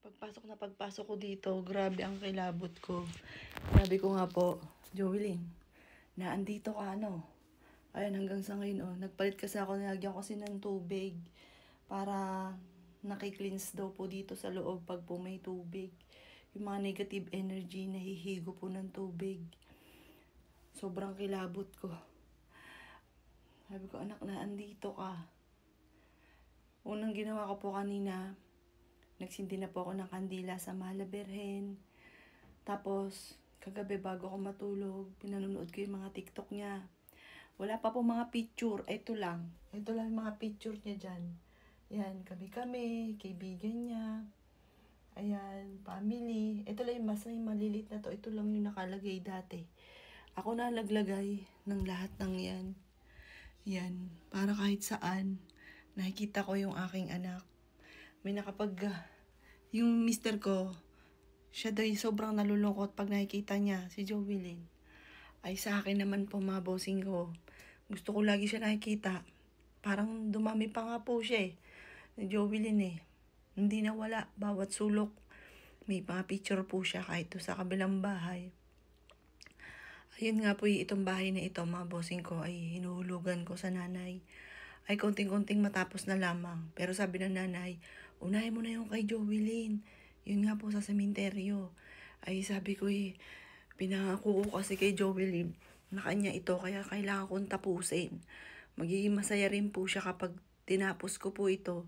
Pagpasok ko dito, grabe ang kilabot ko. Sabi ko nga po, Joelyn, na andito ka ano. Ayun, hanggang sa ngayon, nagpalit kasi ako, nilagyan ko kasi ng tubig para nakikleanse daw po dito sa loob pag po may tubig. Yung mga negative energy, nahihigo po ng tubig. Sobrang kilabot ko. Sabi ko, anak, na andito ka. Unang ginawa ko po kanina, nagsindi na po ako ng kandila sa Mahal na Birhen. Tapos, kagabi bago ako matulog, pinanonood ko yung mga TikTok niya. Wala pa po mga picture. Ito lang. Ito lang yung mga picture niya dyan. Yan, kami-kami, kaibigan niya. Ayan, family. Ito lang yung mas malilit na to. Ito lang yung nakalagay dati. Ako na naglagay ng lahat ng yan. Yan, para kahit saan, nakikita ko yung aking anak. May yung mister ko, siya daw sobrang nalulungkot pag nakikita niya si Joelyn. Ay sa akin naman po mga bossing ko, gusto ko lagi siya nakikita. Parang dumami pa nga po siya ni Joelyn Hindi nawala, bawat sulok. May mga picture po siya kahit sa kabilang bahay. Ayun nga po itong bahay na ito mga bossing ko ay hinuhulugan ko sa nanay. Ay konting-konting matapos na lamang. Pero sabi ng nanay, unahin mo na yung kay Joelyn. Yun nga po sa sementeryo. Ay sabi ko pinangako ko kasi kay Joelyn na kanya ito kaya kailangan kong tapusin. Magiging masaya rin po siya kapag tinapos ko po ito.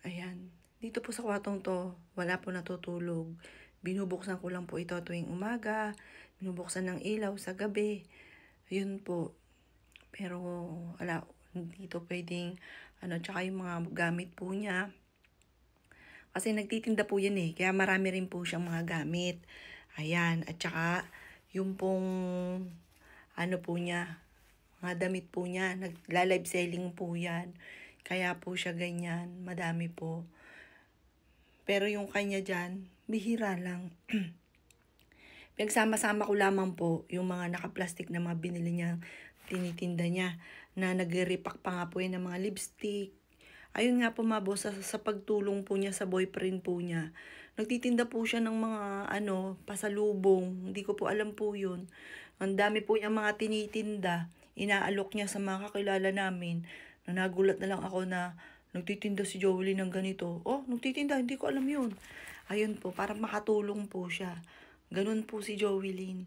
Ayan. Dito po sa kwartong to, wala po natutulog. Binubuksan ko lang po ito tuwing umaga. Binubuksan ng ilaw sa gabi. Yun po. Pero wala, dito pwedeng, tsaka yung mga gamit po niya. Kasi nagtitinda po yan kaya marami rin po siyang mga gamit. Ayan, at saka yung pong, po niya, mga damit po niya, nagla-live selling po yan. Kaya po siya ganyan, madami po. Pero yung kanya dyan, bihira lang. Pinagsama-sama ko lamang po yung mga naka-plastic na mga binili niya, tinitinda niya, na nag-repack pa nga po yan ng mga lipstick. Ayun nga po mga boss, sa pagtulong po niya sa boyfriend po niya, nagtitinda po siya ng mga pasalubong. Hindi ko po alam po yun. Ang dami po yung mga tinitinda. Inaalok niya sa mga kakilala namin. Na nagulat na lang ako na nagtitinda si Joelyn ng ganito. Oh, nagtitinda, hindi ko alam yun. Ayun po, para makatulong po siya. Ganun po si Joelyn.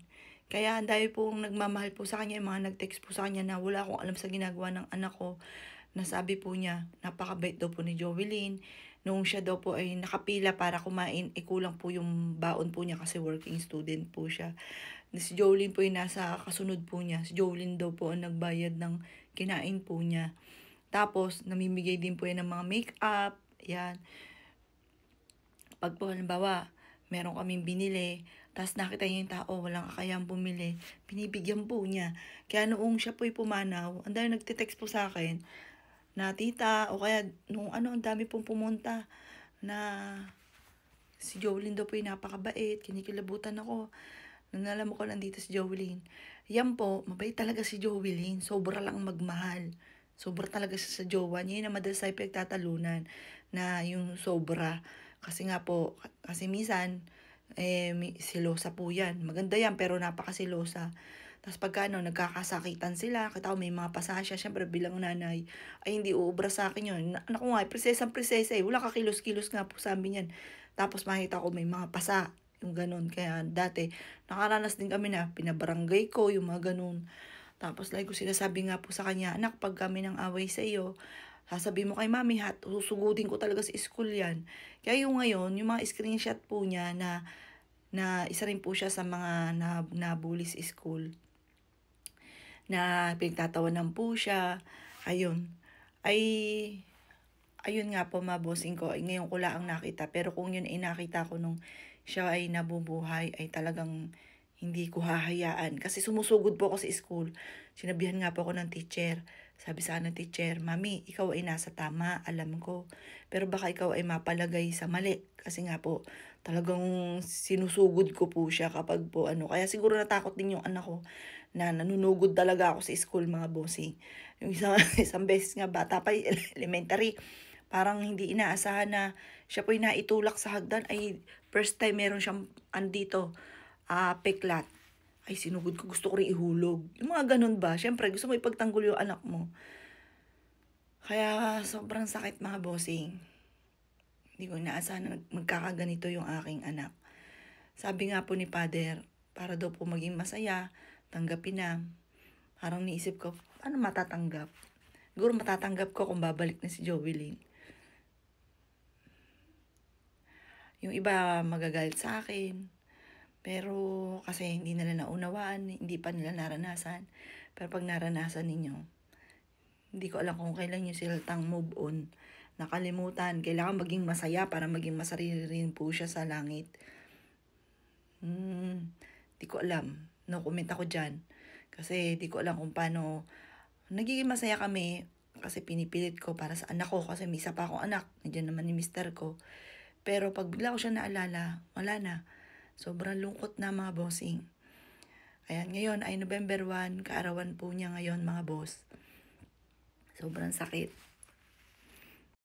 Kaya ang dami pong nagmamahal po sa kanya, yung mga nag-text po sa kanya na wala akong alam sa ginagawa ng anak ko. Nasabi po niya, napakabait daw po ni Joelyn. Nung siya daw po ay nakapila para kumain, kulang po yung baon po niya kasi working student po siya. Si Joelyn po yung nasa kasunod po niya. Si Joelyn daw po ang nagbayad ng kinain po niya. Tapos, namimigay din po yan ng mga make-up. Yan. Pag po, halimbawa, meron kaming binili, tapos nakita niya yung tao, walang kakayang bumili, binibigyan po niya. Kaya noong siya po'y pumanaw, ang dami nagtitext po sa akin, na tita, o kaya nung ang dami pong pumunta, na si Joelyn daw po'y napakabait, kinikilabutan ako. Nung alam ko nandito si Joelyn. Yan po, mabait talaga si Joelyn, sobra lang magmahal. Sobra talaga siya sa jowa niya. Yun ang madalas ay pagtatalunan na yung sobra. Kasi nga po, kasi minsan, silosa po yan. Maganda yan, pero napakasilosa. Tapos pagka nagkakasakitan sila, kita ko may mga pasasya, syempre bilang nanay, ay hindi uubra sa akin yun. Anak ko nga, presesang presesa wala ka kilos-kilos nga po sabi niyan. Tapos makita ko may mga pasa, yung ganun. Kaya dati, nakaranas din kami na pinabarangay ko, yung mga ganun. Tapos like ko sinasabi nga po sa kanya, anak, pag kami ng away sa iyo, sasabi mo kay mami, susugudin ko talaga sa school yan. Kaya yung ngayon, yung mga screenshot po niya na isa rin po siya sa mga nabully sa school. Na pinagtatawanan po siya. Ayun. Ayun nga po mga bossing ko. Ngayon ko lang nakita. Pero kung yun ay nakita ko nung siya ay nabubuhay, ay talagang hindi ko hahayaan. Kasi sumusugod po ako sa school. Sinabihan nga po ako ng teacher. Sabi sa ng teacher, mami, ikaw ay nasa tama, alam ko. Pero baka ikaw ay mapalagay sa mali. Kasi nga po, talagang sinusugod ko po siya kapag po Kaya siguro natakot din yung anak ko na nanunugod talaga ako sa school mga bossing. Yung isang beses nga bata pa, elementary, parang hindi inaasahan na siya po'y naitulak sa hagdan. Ay, first time meron siyang andito, peklat. Ay, sinugod ko, gusto ko rin ihulog. Yung mga ganun ba? Siyempre, gusto mo ipagtanggol yung anak mo. Kaya, sobrang sakit mga bossing. Hindi ko inaasahan na magkakaganito yung aking anak. Sabi nga po ni Father, para daw po maging masaya, tanggapin na. Parang niisip ko, ano matatanggap? Siguro matatanggap ko kung babalik na si Jovelyn. Yung iba magagalit sa akin. Pero kasi hindi nila naunawaan, hindi pa nila naranasan. Pero pag naranasan ninyo, hindi ko alam kung kailan nyo siltang move on. Nakalimutan, kailangan maging masaya para maging masarili rin po siya sa langit. Di ko alam. No comment ako dyan. Kasi di ko alam kung paano. Nagiging masaya kami kasi pinipilit ko para sa anak ko. Kasi may isa pa akong anak. Nandiyan naman ni mister ko. Pero pag bigla ko siya naalala, wala na. Sobrang lungkot na mga bossing. Ayan, ngayon ay November 1. Kaarawan po niya ngayon mga boss. Sobrang sakit.